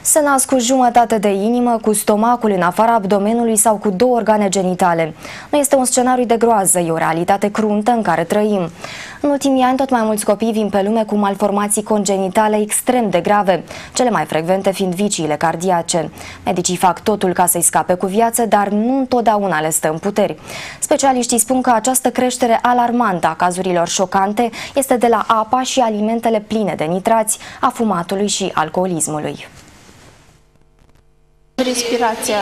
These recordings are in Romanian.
Se nasc cu jumătate de inimă, cu stomacul în afara abdomenului sau cu 2 organe genitale. Nu este un scenariu de groază, e o realitate cruntă în care trăim. În ultimii ani, tot mai mulți copii vin pe lume cu malformații congenitale extrem de grave, cele mai frecvente fiind viciile cardiace. Medicii fac totul ca să-i scape cu viață, dar nu întotdeauna le stă în puteri. Specialiștii spun că această creștere alarmantă a cazurilor șocante este de la apa și alimentele pline de nitrați, a fumatului și alcoolismului. Respirația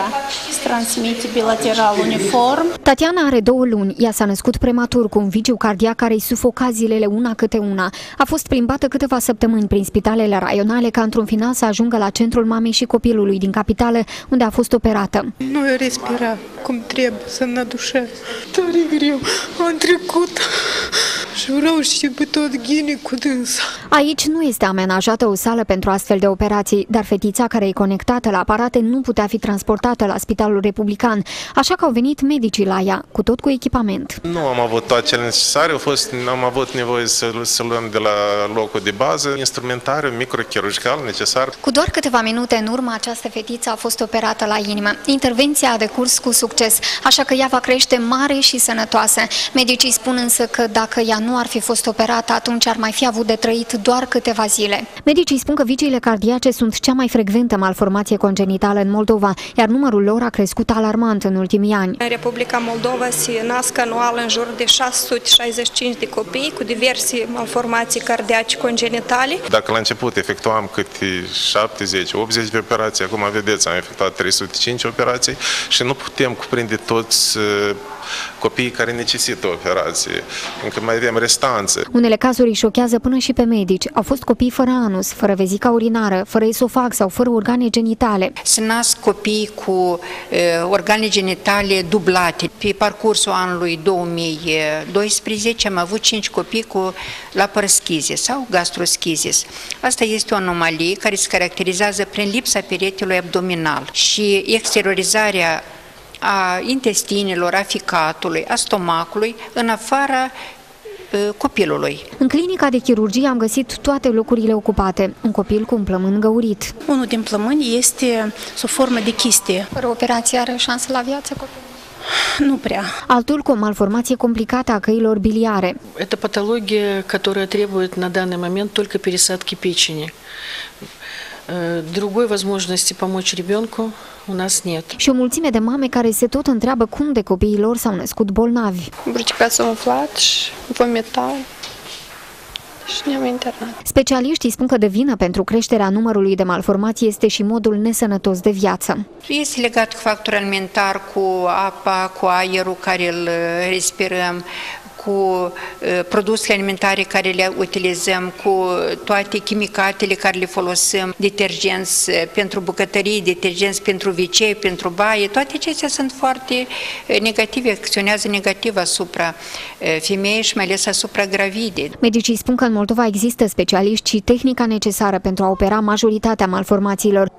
se transmite bilateral uniform. Tatiana are 2 luni. Ea s-a născut prematur cu un viciu cardiac care îi sufoca zilele una câte una. A fost plimbată câteva săptămâni prin spitalele raionale ca într-un final să ajungă la centrul mamei și copilului din capitală, unde a fost operată. Nu respira cum trebuie, să ne dușe. Tare greu, am trecut și vreau și pe tot ghine cu dânsa. Aici nu este amenajată o sală pentru astfel de operații, dar fetița care e conectată la aparate nu putea fi transportată la Spitalul Republican, așa că au venit medicii la ea, cu tot cu echipament. Nu am avut toate cele necesare, am avut nevoie să luăm de la locul de bază instrumentariu microchirurgical necesar. Cu doar câteva minute în urmă, această fetiță a fost operată la inimă. Intervenția a decurs cu succes, așa că ea va crește mare și sănătoasă. Medicii spun însă că dacă ea nu ar fi fost operată, atunci ar mai fi avut de trăit doar câteva zile. Medicii spun că viciile cardiace sunt cea mai frecventă malformație congenitală în Moldova, iar numărul lor a crescut alarmant în ultimii ani. În Republica Moldova se nasc anual în jur de 665 de copii cu diverse malformații cardiace congenitale. Dacă la început efectuam câte 70-80 de operații, acum vedeți, am efectuat 305 operații și nu putem cuprinde toți copiii care necesită operație. Încă mai avem restanțe. Unele cazuri îi șochează până și pe medici. Au fost copii fără anus, fără vezica urinară, fără esofag sau fără organe genitale. Se nasc copii cu organe genitale dublate. Pe parcursul anului 2012 am avut 5 copii cu laparoschizie sau gastroschizis. Asta este o anomalie care se caracterizează prin lipsa peretelui abdominal și exteriorizarea a intestinilor, a ficatului, a stomacului, în afara copilului. În clinica de chirurgie am găsit toate locurile ocupate. Un copil cu un plămân găurit. Unul din plămâni este sub formă de chiste. Fără operație are șansă la viață copilul? Nu prea. Altul cu o malformație complicată a căilor biliare. Это патология, которая требует на данный момент только пересадки печени. Другой возможности помочь ребенку у нас нет. Și o mulțime de mame care se tot întreabă cum de copiii lor s-au născut bolnavi. Brucica s-a umflat și vomita și ne-am internat. Specialiștii spun că de vină pentru creșterea numărului de malformații este și modul nesănătos de viață. Este legat cu factorul alimentar, cu apa, cu aerul care îl respirăm, cu produsele alimentare care le utilizăm, cu toate chimicatele care le folosim, detergenți pentru bucătării, detergenți pentru vicei, pentru baie, toate acestea sunt foarte negative, acționează negativ asupra femeii și mai ales asupra gravidei. Medicii spun că în Moldova există specialiști și tehnica necesară pentru a opera majoritatea malformațiilor,